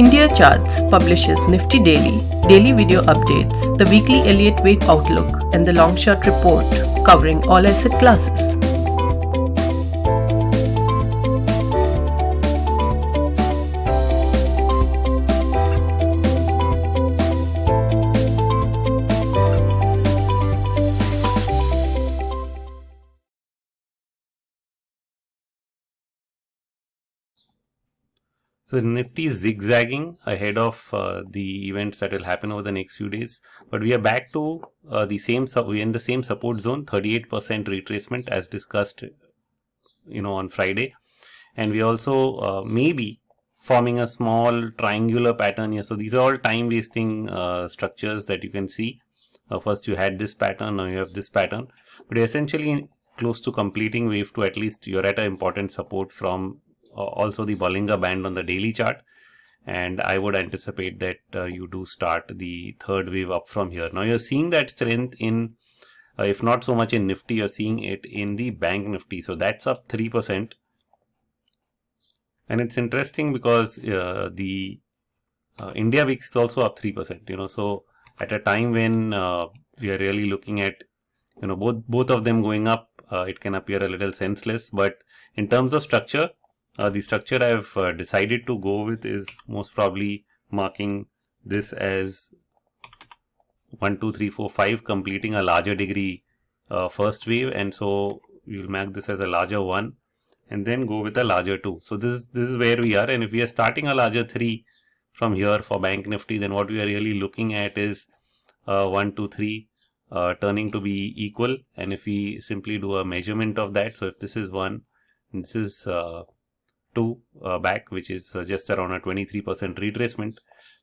Indiacharts publishes Nifty daily video updates, the weekly Elliott weight outlook, and the long short report covering all asset classes. So Nifty is zigzagging ahead of the events that will happen over the next few days. But we are back to we're in the same support zone, 38% retracement as discussed, on Friday. And we also maybe forming a small triangular pattern here. So these are all time wasting structures that you can see. First you had this pattern, now you have this pattern. But you're essentially close to completing wave 2, at least you're at an important support from also the Bollinger Band on the daily chart, and I would anticipate that you do start the third wave up from here. Now you're seeing that strength in, if not so much in Nifty, you're seeing it in the Bank Nifty. So that's up 3%, and it's interesting because the India VIX is also up 3%. So at a time when we are really looking at both of them going up, it can appear a little senseless, but in terms of structure, the structure I've decided to go with is most probably marking this as 1, 2, 3, 4, 5, completing a larger degree first wave, and so we'll mark this as a larger 1 and then go with a larger 2. So this is where we are, and if we are starting a larger 3 from here for Bank Nifty, then what we are really looking at is 1, 2, 3 turning to be equal. And if we simply do a measurement of that, so if this is 1 and this is 2 back, which is just around a 23% retracement,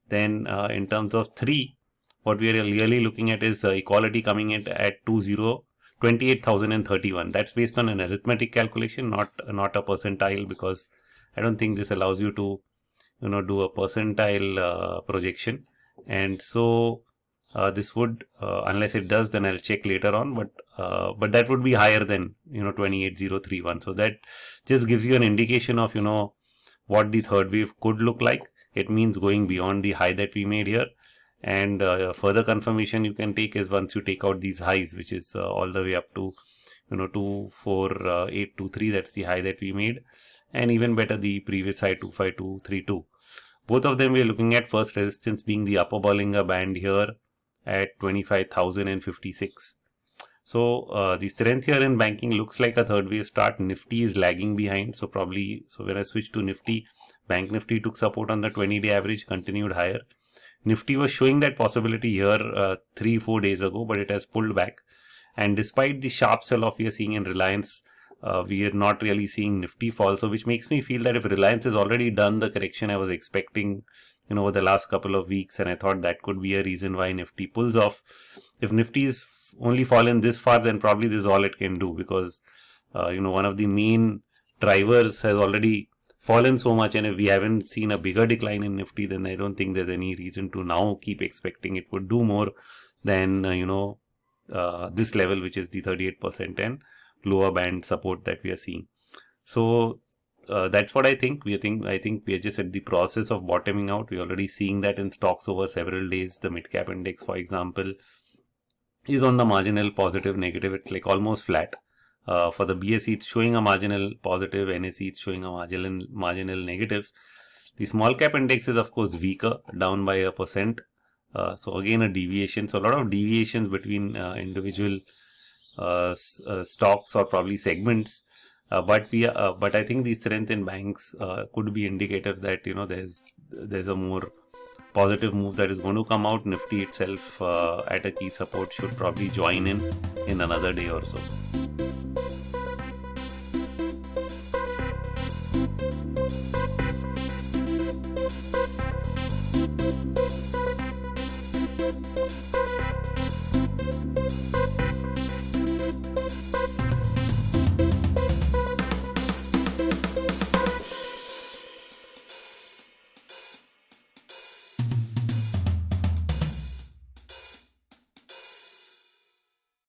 then in terms of 3, what we are really looking at is equality coming in at 28,031. That's based on an arithmetic calculation, not a percentile, because I don't think this allows you to do a percentile projection. And so this would, unless it does, then I'll check later on, but that would be higher than 28,031. So that just gives you an indication of what the third wave could look like. It means going beyond the high that we made here, and further confirmation you can take is once you take out these highs, which is all the way up to 24823. That's the high that we made, and even better the previous high 25232. Both of them we are looking at first resistance being the upper Bollinger Band here at 25,056. So the strength here in banking looks like a third wave start. Nifty is lagging behind, so when I switch to Nifty, Bank Nifty took support on the 20-day average, continued higher. Nifty was showing that possibility here 3-4 days ago, but it has pulled back, and despite the sharp sell-off we are seeing in Reliance, we are not really seeing Nifty fall. So which makes me feel that if Reliance has already done the correction I was expecting over the last couple of weeks, and I thought that could be a reason why Nifty pulls off. If Nifty is only fallen this far, then probably this is all it can do, because one of the main drivers has already fallen so much, and if we haven't seen a bigger decline in Nifty, then I don't think there's any reason to now keep expecting it would do more than this level, which is the 38% and lower band support that we are seeing. So that's what I think. I think we are just at the process of bottoming out. We're already seeing that in stocks over several days. The midcap index, for example, is on the marginal positive negative. It's like almost flat. For the BSE, it's showing a marginal positive. NSE, it's showing a marginal negative. The small cap index is of course weaker, down by 1%. So again a deviation. So a lot of deviations between individual stocks or probably segments. But I think the strength in banks could be indicative that there's a more positive move that is going to come out. Nifty itself at a key support should probably join in another day or so.